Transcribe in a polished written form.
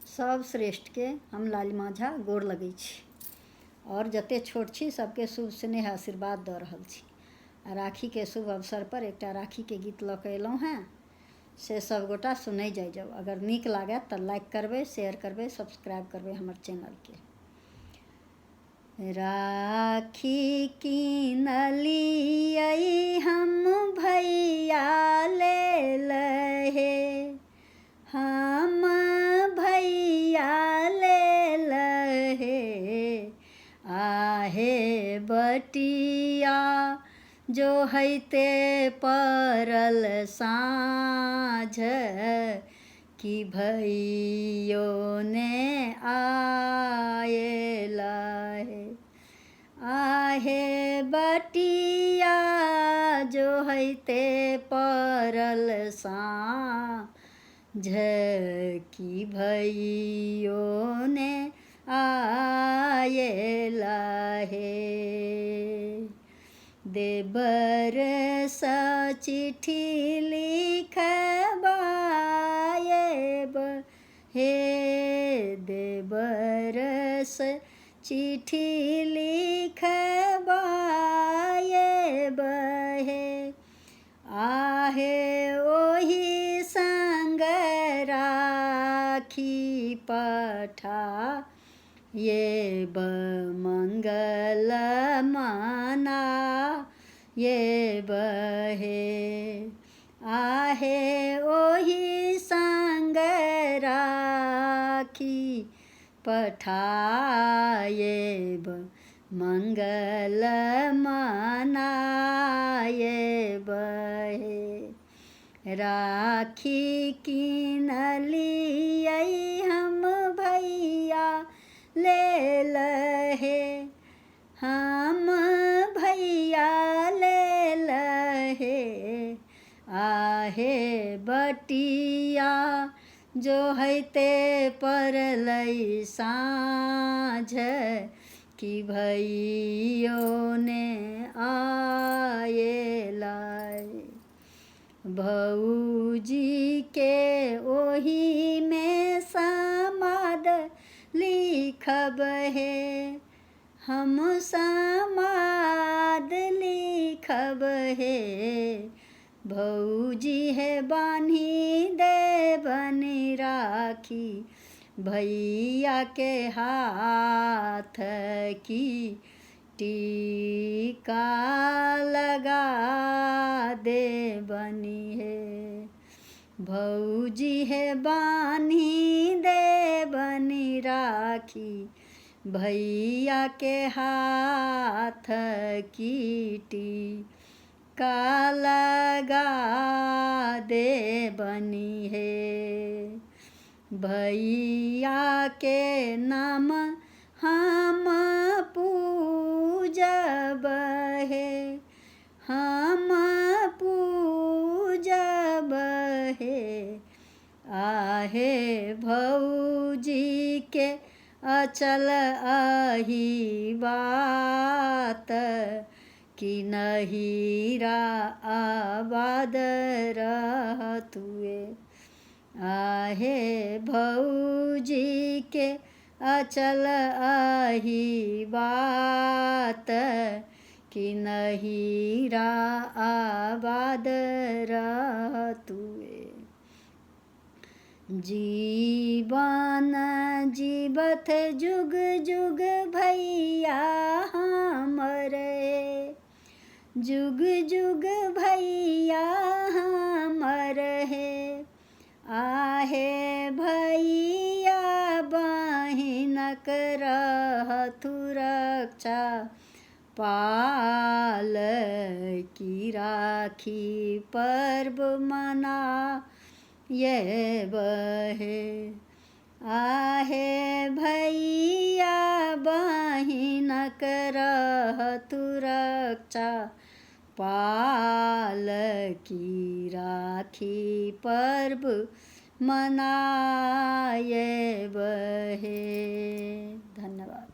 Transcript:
सब श्रेष्ठ के हम लालिमा झा गोर लगै छी और जते छोट छी सबके शुभ स्नेह आशीर्वाद दऽ रहल छी। राखी के शुभ अवसर पर एकटा राखी के गीत लऽ कऽ एलहुँ हैं, से सब गोटा सुनै जाओ। अगर नीक लागत तऽ लाइक करबै, शेयर करबै, सब्सक्राइब करबै हमर चैनल के। राखी कीनलियै हम भैया लेल हे, हम भैया लेल हे। आहे बटिया जो हैते पड़ल साँझ, कि भैयो ने आएला हे। आहे बटिया जो हैते पड़ल साँझ, कि भैयो ने आएला हे। देबर सँ चिट्ठी लिखबाएब हे, देबर सँ चिट्ठी लिखबाएब हे। आहे ओही संग राखी पठाएब, मंगल मनाएब हे। आहे ओही संग राखी पठाएब, मंगल मनाएब हे। राखी कीनलियै हम भैया लेल हे, हम भैया लेल हे। आहे बटिया जो हैते पड़लै साँझ, कि भैयो ने आएला हे। भौजी के ओही में समाद लिखब हे, हम समाद लिखब हे। भौजी है बान्हि देबनि राखी भैया के हाथ, की टीका लगा देबनि हे। भौजी है बान्हि देबनि राखी भैया के हाथ, की टीका लगा देबनि हे। भैया के नाम हम पूजब हे, हम पूजब हे। आहे भौजी के अचल अही बात, कि नहिरा आबाद रहतुए। आहे भौजी के अचल अही बात, कि नहिरा आबाद रहतुए। जीवन जीवत जुग जुग भैया हमर हे, जुग जुग भैया हमर हे। आहे भैया बहिनक रहतु रक्षा पाल, की राखी पर्व मनाएब हे। आहे भैया बहिनक रहतु रक्षा पाल, की राखी पर्व मनाएब हे। धन्यवाद।